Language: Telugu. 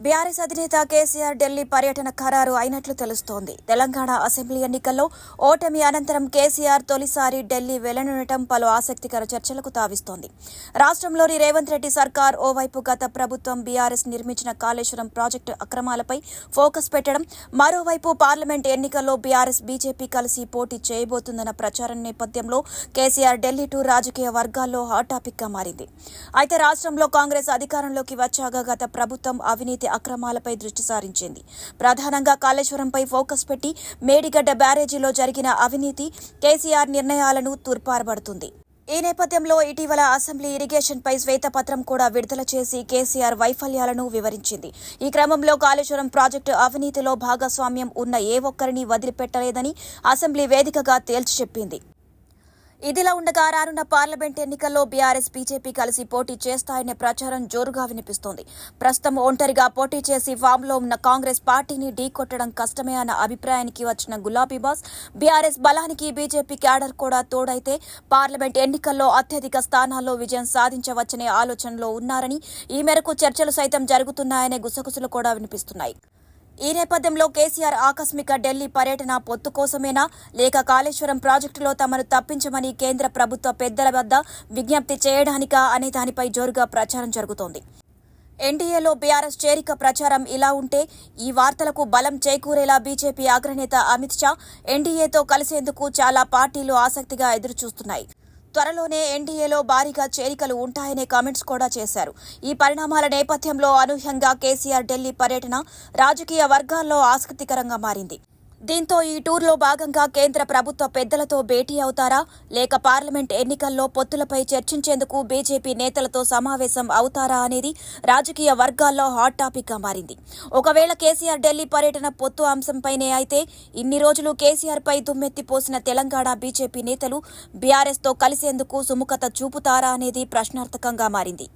బీఆర్ఎస్ అధినేత కేసీఆర్ ఢిల్లీ పర్యటన ఖరారు అయినట్లు తెలుస్తోంది. తెలంగాణ అసెంబ్లీ ఎన్నికల్లో ఓటమి అనంతరం కేసీఆర్ తొలిసారి ఢిల్లీ వెళ్లనుండటం పలు ఆసక్తికర చర్చలకు తావిస్తోంది. రాష్ట్రంలోని రేవంత్ రెడ్డి సర్కార్ ఓవైపు గత ప్రభుత్వం బీఆర్ఎస్ నిర్మించిన కాళేశ్వరం ప్రాజెక్టు అక్రమాలపై ఫోకస్ పెట్టడం, మరోవైపు పార్లమెంట్ ఎన్నికల్లో బీఆర్ఎస్ బీజేపీ కలిసి పోటీ చేయబోతుందన్న ప్రచారం నేపథ్యంలో కేసీఆర్ ఢిల్లీ టూర్ రాజకీయ వర్గాల్లో హాట్ టాపిక్ గా మారింది. అయితే రాష్ట్రంలో కాంగ్రెస్ అధికారంలోకి వచ్చాక గత ప్రభుత్వం అవినీతి అక్రమాలపై దృష్టి సారించింది. ప్రధానంగా కాళేశ్వరంపై ఫోకస్ పెట్టి మేడిగడ్డ బ్యారేజీలో జరిగిన అవినీతి, కేసీఆర్ నిర్ణయాలను తూర్పారబడుతుంది. ఈ నేపథ్యంలో ఇటీవల అసెంబ్లీ ఇరిగేషన్పై శ్వేతపత్రం కూడా విడుదల చేసి కేసీఆర్ వైఫల్యాలను వివరించింది. ఈ క్రమంలో కాళేశ్వరం ప్రాజెక్టు అవినీతిలో భాగస్వామ్యం ఉన్న ఏ ఒక్కరిని వదిలిపెట్టలేదని అసెంబ్లీ వేదికగా తేల్చి చెప్పింది. ఇదిలా ఉండగా రానున్న పార్లమెంట్ ఎన్నికల్లో బీఆర్ఎస్ బీజేపీ కలిసి పోటీ చేస్తాయనే ప్రచారం జోరుగా వినిపిస్తోంది. ప్రస్తుతం ఒంటరిగా పోటీ చేసి ఫామ్లో ఉన్న కాంగ్రెస్ పార్టీని ఢీకొట్టడం కష్టమే అన్న అభిప్రాయానికి వచ్చిన గులాబీబాస్ బీఆర్ఎస్ బలానికి బీజేపీ క్యాడర్ కూడా తోడైతే పార్లమెంట్ ఎన్నికల్లో అత్యధిక స్థానాల్లో విజయం సాధించవచ్చనే ఆలోచనలో ఉన్నారని, ఈ మేరకు చర్చలు సైతం జరుగుతున్నాయనే గుసగుసలు కూడా వినిపిస్తున్నాయి. ఈ నేపథ్యంలో కేసీఆర్ ఆకస్మిక ఢిల్లీ పర్యటన పొత్తు కోసమేనా, లేక కాళేశ్వరం ప్రాజెక్టులో తమను తప్పించమని కేంద్ర ప్రభుత్వ పెద్దల వద్ద విజ్ఞప్తి చేయడానికా అనే దానిపై జోరుగా ప్రచారం జరుగుతోంది. ఎన్డీఏలో బీఆర్ఎస్ చేరిక ప్రచారం ఇలా ఉంటే, ఈ వార్తలకు బలం చేకూరేలా బీజేపీ అగ్రనేత అమిత్ షా ఎన్డీఏతో కలిసేందుకు చాలా పార్టీలు ఆసక్తిగా ఎదురుచూస్తున్నాయి. త్వరలోనే ఎన్డీఏలో భారీగా చేరికలు ఉంటాయనే కామెంట్స్ కూడా చేశారు. ఈ పరిణామాల నేపథ్యంలో అనూహ్యంగా కేసీఆర్ ఢిల్లీ పర్యటన రాజకీయ వర్గాల్లో ఆసక్తికరంగా మారింది. దీంతో ఈ టూర్లో భాగంగా కేంద్ర ప్రభుత్వ పెద్దలతో భేటీ అవుతారా, లేక పార్లమెంట్ ఎన్నికల్లో పొత్తులపై చర్చించేందుకు బీజేపీ నేతలతో సమావేశం అవుతారా అనేది రాజకీయ వర్గాల్లో హాట్ టాపిక్ గా మారింది. ఒకవేళ కేసీఆర్ ఢిల్లీ పర్యటన పొత్తు అంశంపైనే అయితే, ఇన్ని రోజులు కేసీఆర్ పై దుమ్మెత్తిపోసిన తెలంగాణ బీజేపీ నేతలు బీఆర్ఎస్ తో కలిసేందుకు సుముఖత చూపుతారా అనేది ప్రశ్నార్థకంగా మారింది.